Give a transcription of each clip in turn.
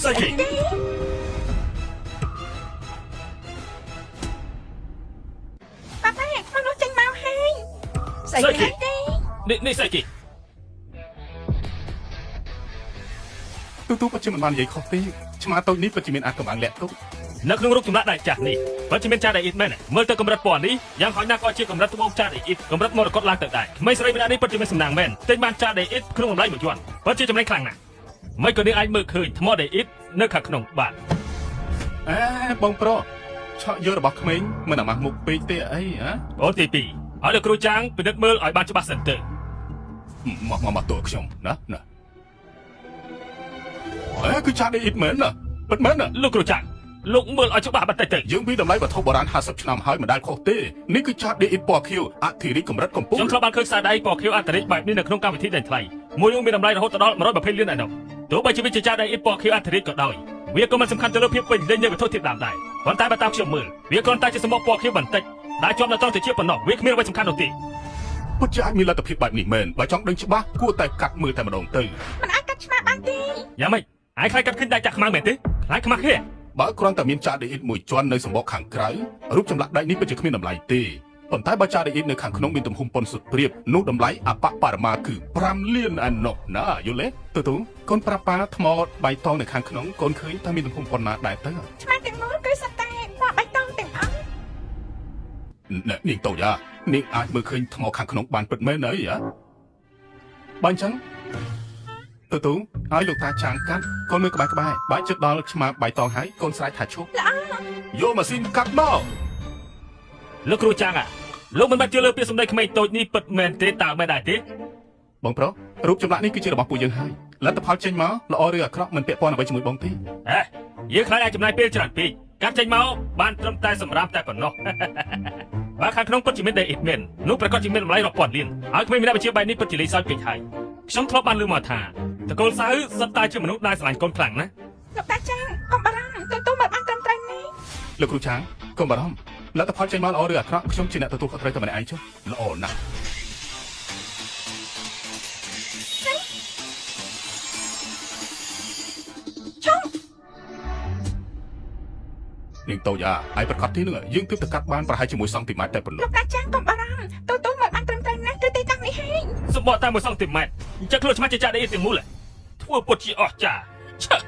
ស្អីគេប៉ាប៉ាមនុស្សចេញមកហើយស្អីគេនេះស្អីគេទូពិតជាមិនបាននិយាយខុសទេឆ្មាតូចនេះពិតជាមានអាចកម្លាំងលាក់ទុកនៅក្នុងរូបចម្លាក់ដៃចាស់នេះពិតជាមានចាស់ដៃអ៊ីតមែនមើលទៅកម្រិតពណ៌នេះយ៉ាងហោចណាស់ក៏ជាកម្រិតត្បូងចាស់ដៃអ៊ីតកម្រិតមរកតឡើងទៅដែរក្មេងស្រីម្នាក់នេះពិតជាមានសំណាងមែនតែបានចាស់ដៃអ៊ីតក្នុងតម្លៃមួយជាន់ពិតជាចំណេញខ្លាំងណាស់មិនក៏នេះអាចមើលឃើញថ្មដៃអ៊ីតនៅខាងក្នុងបាទបងប្រុសឆក់យករបស់ក្មេងមិនអាម៉ាស់មុខពេកទេអីហ៎អូទី2ឲ្យលោកគ្រូចាងពិនិត្យមើលឲ្យបានច្បាស់សិនទៅមកតួខ្ញុំណាគឺចាស់ដៃអ៊ីតមែនណាពិតមែនណាលោកគ្រូចាងលោកមើលឲ្យច្បាស់បន្តិចទៅយើងមានតម្លៃវត្ថុបុរាណ50ឆ្នាំហើយមិនដែលខុសទេនេះគឺចាស់ដេអ៊ីតពណ៌ខៀវអធិរិកកម្រិតកំពូលខ្ញុំធ្លាប់បានឃើញខ្សែដៃពណ៌ខៀវអធិរិកបែបនេះនៅក្នុងកម្មវិធីដេញថ្លៃមួយនោះមានតម្លៃរហូតដល់120លានឯណោះទោះបីជាវាជាចាស់ដៃអ៊ីតពណ៌ខៀវអធិរិកក៏ដោយវាក៏មិនសំខាន់ទៅលើភាពពេញលេញនៃវត្ថុធាតុដើមដែរប៉ុន្តែបើតាមខ្ញុំមើលវាគ្រាន់តែជាសំបកពណ៌ខៀវបន្តិចដែលជាប់នៅត្រង់ទៅជាប៉ុណ្ណោះវាគ្មានអ្វីសំខាន់នោះទេពុតជាអាចមានលទ្ធភាពបែបនេះមែនបើចង់ដឹងច្បាស់គួរតែកាត់មើលតែម្ដងទៅមិនអាចកាត់ឆ្មាបានទេយ៉ាងម៉េចឯងខ្លាចកាត់ឃើញដៃចាក់ខ្មៅមែនទេខ្លាចខ្មាស់ទេបើគ្រាន់តែមានចាស់ដេអ៊ីតមួយជាន់នៅសម្បកខាងក្រៅរូបចម្លាក់ដៃនេះពិតជាគ្មានតម្លៃទេប៉ុន្តែបើចាស់ដេអ៊ីតនៅខាងក្នុងមានទំហំប៉ុនសុទ្ធព្រាបនោះតម្លៃអបបរមាគឺ5លានឯណោះណាយល់ទេទូកូនប្រាប់ប៉ាថ្មបៃតងនៅខាងក្នុងកូនឃើញថាមានទំហំប៉ុណ្ណាដែរទៅឆ្មាទាំងមូលគឺសត្វតែពណ៌បៃតងទាំងអស់នាងតូយ៉ានាងអាចមើលឃើញថ្មខាងក្នុងបានពិតមែនអីហ៎បើអញ្ចឹងទូឲ្យលោកតាចាងកាត់កូនមើលក្បែរបាយជិតដល់ឆ្មាបៃតងហើយកូនស្រែកថាឈប់យកម៉ាស៊ីនកាត់មកលោកគ្រូចាងលោកមិនបាច់ជឿលើពាក្យសម្ដីក្មេងតូចនេះពិតមែនទេតើមែនដែរទេបងប្រុសរូបចម្លាក់នេះគឺជារបស់ពួកយើងហើយលទ្ធផលចេញមកល្អឬអាក្រក់មិនពាក់ព័ន្ធអ្វីជាមួយបងទេយើងខ្លាចអាចចំណាយពេលច្រើនពេកកាត់ចេញមកបានត្រឹមតែសម្រាប់តែប៉ុណ្ណោះបើខាងក្នុងពិតជាមានដេអ៊ីតមែននោះប្រកាសជាមានតម្លៃរាប់ពាន់លានហើយក្មេងម្នាក់វិជាបែបនេះពិតជាលេងសើចពេកហើយខ្ញុំធ្លាប់បានឮមកថាតកូលសៅសុទ្ធតែជាមនុស្សដែលស្រឡាញ់កូនខ្លាំងណាស់លោកតាចាងកុំបារម្ភទូមិនបានត្រឹមត្រូវនេះលោកគ្រូចាងកុំបារម្ភលទ្ធផលចេញមកល្អឬអាក្រក់ខ្ញុំជាអ្នកទទួលខុសត្រូវតែម្នាក់ឯងចុះល្អណាស់នាងតូយ៉ាហើយប្រកាសទីនឹងយើងទើបតែកាត់បានប្រហែលជា1សង់ទីម៉ែត្រតែប៉ុណ្ណោះលោកតាចាងកុំបារម្ភទូមិនបានត្រឹមត្រូវណាស់គឺទីតាំងនេះហើយសម្បកតែ1សង់ទីម៉ែត្រអញ្ចឹងខ្លួនឆ្មាច់ជាចាក់ដេអ៊ីតទាំងមូលធ្វើពុតជាអស្ចារ្យឆឹក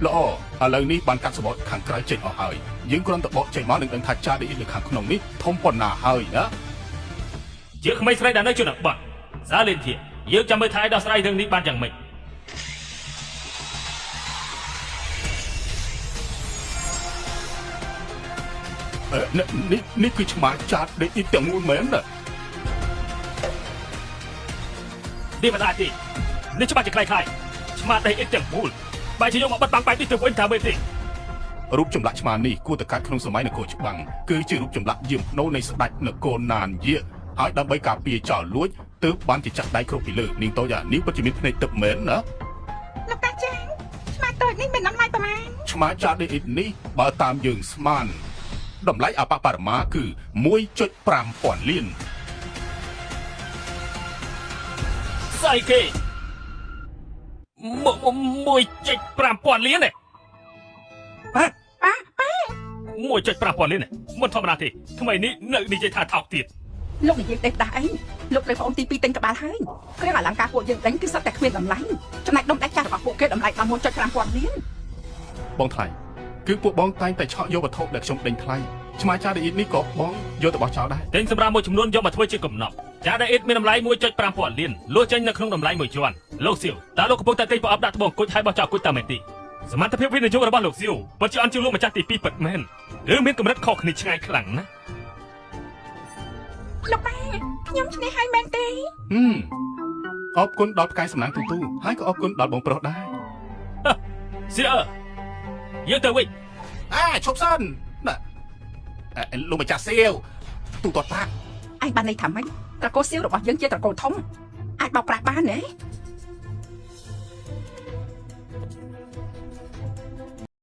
ល្អឥឡូវនេះបានកាត់សបកខាងក្រៅចេញអស់ហើយយើងគ្រាន់តែបកចេញមកនឹងដឹងថាចាស់ដេអ៊ីតនៅខាងក្នុងនេះធំប៉ុណ្ណាហើយណាជាក្មេងស្រីដែលនៅជនបទសាលេនធាយើងចាំមើលថែដោះស្រាយរឿងនេះបានយ៉ាងម៉េចនេះគឺឆ្មាចាស់ដេអ៊ីតទាំងមូលមែនណានេះមិនអាចទេនេះច្បាស់ជាខ្លាំងឆ្មាដេអ៊ីតទាំងមូលបើជាយកមកបិទបាំងបែបនេះទៅវិញថាមែនទេរូបចម្លាក់ឆ្មានេះគួរតែកាត់ក្នុងសម័យនគរច្បាំងគឺជារូបចម្លាក់យាមភ្នូនៃស្ដេចនគរណានយាហើយដើម្បីការពារចោលលួចទើបបានជាចាក់ដៃគ្រប់ពីលើនាងតូយ៉ានេះពិតជាមានភ្នែកទឹកមែនណាលោកតាចាងឆ្មាតូចនេះមានតម្លៃប្រមាណឆ្មាចាស់ដេអ៊ីតនេះបើតាមយើងស្មានតម្លៃអបបរមាគឺ 1.5 ពាន់លានស្អីគេ1.5 ពាន់លានទេប៉ា1.5 ពាន់លានមិនធម្មតាទេថ្មីនេះនៅនិយាយថាថោកទៀតលោកនិយាយទេដែរអីលោកត្រូវបងទី2ទិញក្បាលហើយគ្រឿងអលង្ការពួកយើងដេញគឺសុទ្ធតែគ្មានតម្លៃចំណែកដុំដាច់ចាស់របស់ពួកគេតម្លៃដល់ 1.5 ពាន់លានបងថ្លៃគឺពួកបងតែងតែឆក់យកវត្ថុដែលខ្ញុំដេញថ្លៃឆ្មាចាស់ដេអ៊ីតនេះក៏បងយកទៅបោះចោលដែរទិញសម្រាប់មួយចំនួនយកមកធ្វើជាកំណប់ចាស់ដេអ៊ីតមានតម្លៃ 1.5 ពាន់លានលក់ចេញនៅក្នុងតម្លៃមួយជាន់លោកសៀវតើលោកកំពុងតែទិញប្រអប់ដាក់ត្បូងគុជហើយបោះចោលគុជតាមមែនទេសមត្ថភាពវិនិយោគរបស់លោកសៀវពិតជាអន់ជាងលោកម្ចាស់ទី2ពិតមែនឬមានកម្រិតខុសគ្នាឆ្ងាយខ្លាំងណាស់លោកប៉ាខ្ញុំឈ្នះហើយមែនទេអរគុណដល់ផ្កាយសំណាងទូហើយក៏អរគុណដល់បងប្រុសដែរសៀវយើងទៅវិញឈប់សិនណាលោកម្ចាស់សៀវទូទាត់តាឯងបានន័យថាម៉េចត្រកូលសៀវរបស់យើងជាត្រកូលធំអាចបោកប្រាស់បានទេ